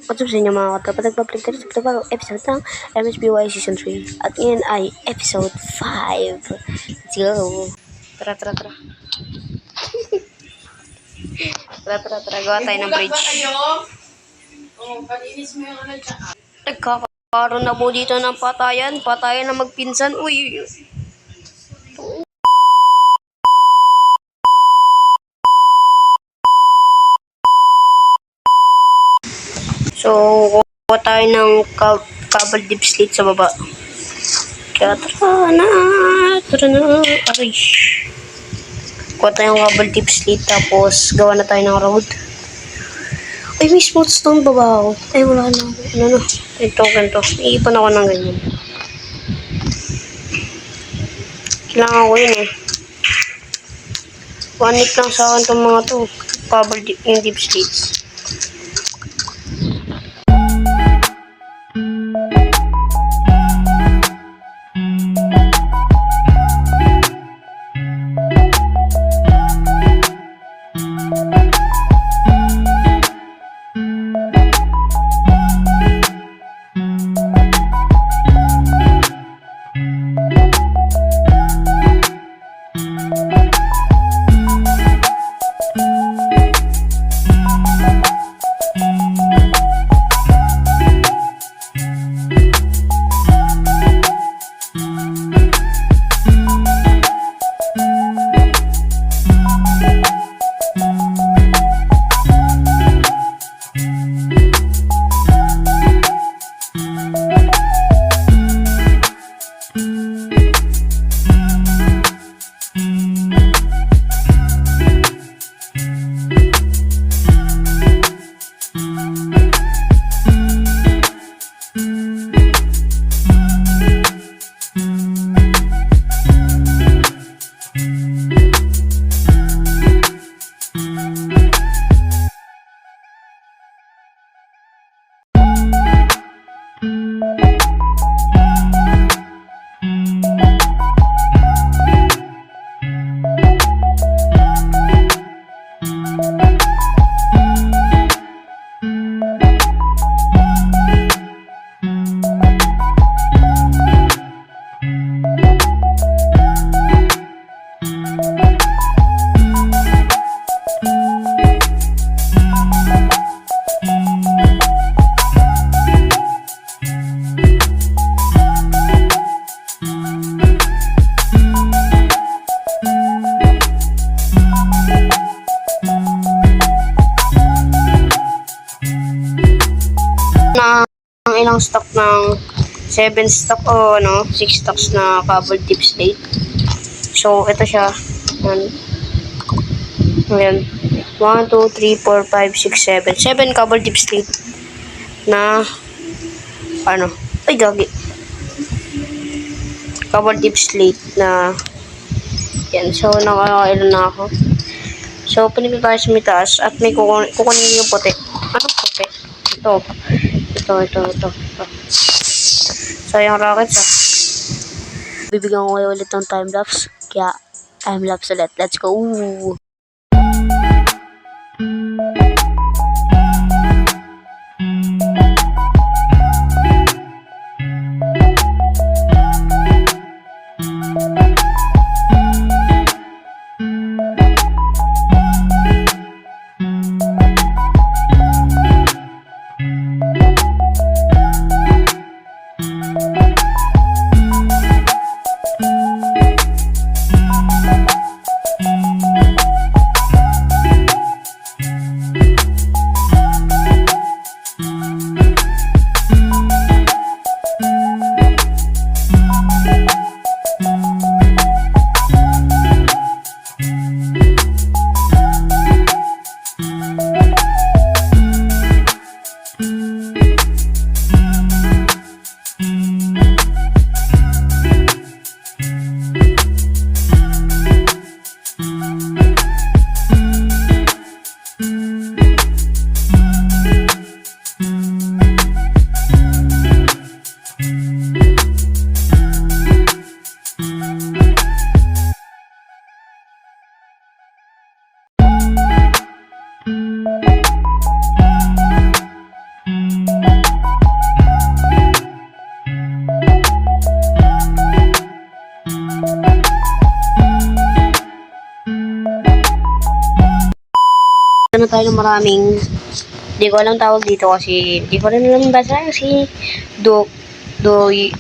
What's up sa inyo mga katropa? Nagpa-play tayo sa bagong episode ng MSBY Season 3. At ngayon ay episode 5. Let's go! Tara. Tara. Gawa tayo ng bridge. Nagkakaroon na po dito ng patayan. Patayan na magpinsan. Uy! So, kuha tayo ng cable deep slit sa baba. Kaya tara na. Aray. Kuha tayo ng cable deep slit tapos gawa na tayo ng road. Ay, may smooth stone baba ako. Ay, wala na. Ganito. Iipan ako ng ganyan. Kailangan ko yun eh. 1 week lang sa akin itong mga to. Cable deep slits. Ilang stock ng 7 stock o 6 stocks na cable deep slate. So ito siya. Ayan. 1, 2, 3, 4, 5, 6, 7 cable deep slate na ay gagi. Cable deep slate na yan. So nakakailan na ako. So pinipili tayo sa mitaas at may kukunin yung puti. Anong puti? Ito. Sayang rockets Bibigyan ko kayo ulit ng time-lapse. Kaya, time-lapse ulit. Let's go! tayo ng maraming, hindi ko alam tawag dito kasi, hindi ko rin alam basa kasi, Docrete?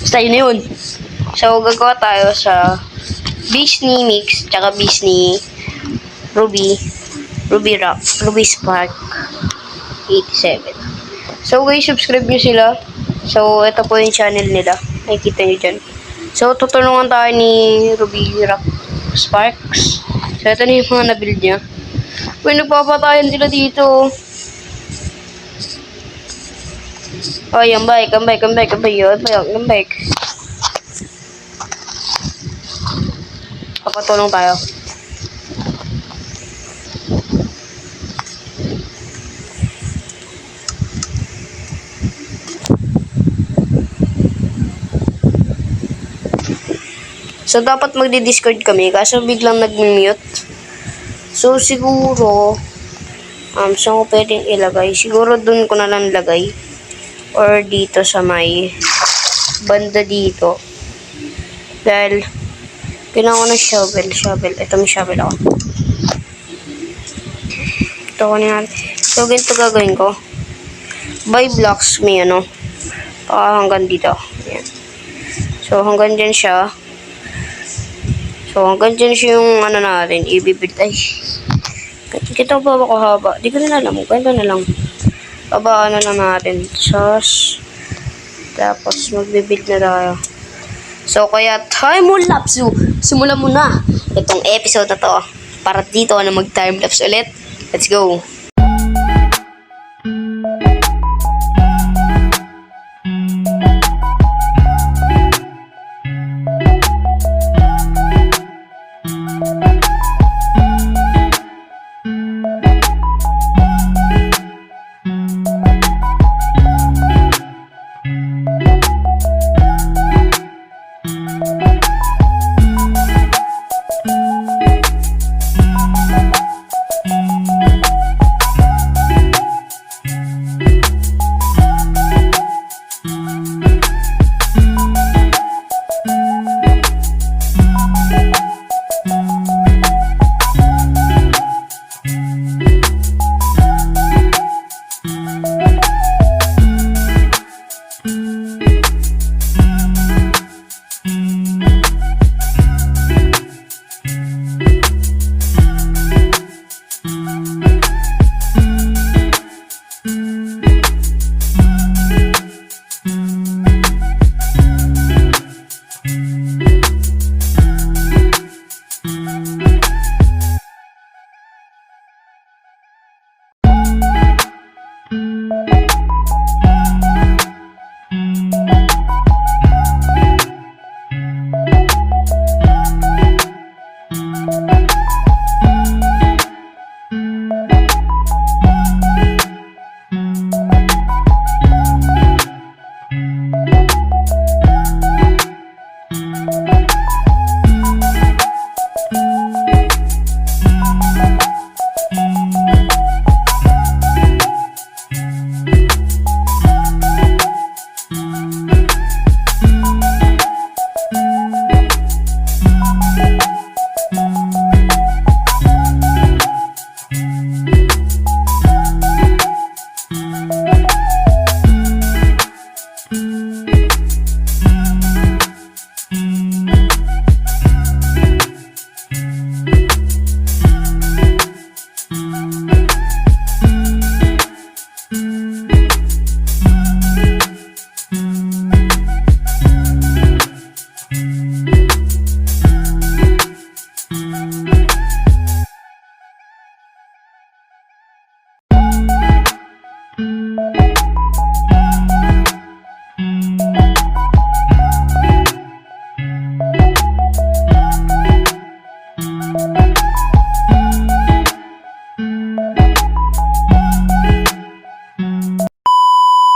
Basta yun na yun. So, gagawa tayo sa Disney Mix, tsaka Disney Ruby Spark 87. So, guys, subscribe nyo sila. So, ito po yung channel nila. Nakikita nyo dyan. So, tutulungan tayo ni Ruby Sparks. So, ito na yung mga nabuild niya. Uy, nagpapatayan sila dito. Oh, yung bike. Papatulong tayo. So, dapat magdi-discord kami kaso biglang nag-mute. So, siguro, saan ko pwedeng ilagay? Siguro dun ko na lang lagay. Or dito sa may banda dito. Dahil, kailangan ko ng shovel. Ito may shovel ako. Ito ko na. So, ganito gagawin ko. By blocks, may ano. Hanggang dito. Ayan. So, hanggang dyan siya. So, hanggang dyan siya yung ano natin. Ibibid. Ay. Kita ba ako haba? Di ko rin alam. Ganda na lang. Babaan na lang natin. Tapos, magbibuild na tayo. So, kaya time-lapse. Simulan mo na itong episode na to. Para dito na mag-time-lapse ulit. Let's go!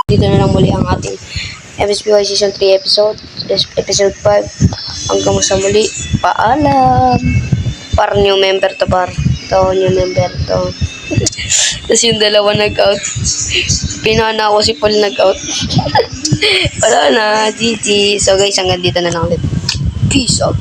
Dito na lang muli ang ating MSPY Season 3 episode 5. Hanggang sa muli, paalam. Para new member to bar. Ito, new member to. Tapos yung dalawa nag-out. Pinana ko si Paul nag-out. Wala na, GG. So guys, hanggang dito na lang ulit. Peace out.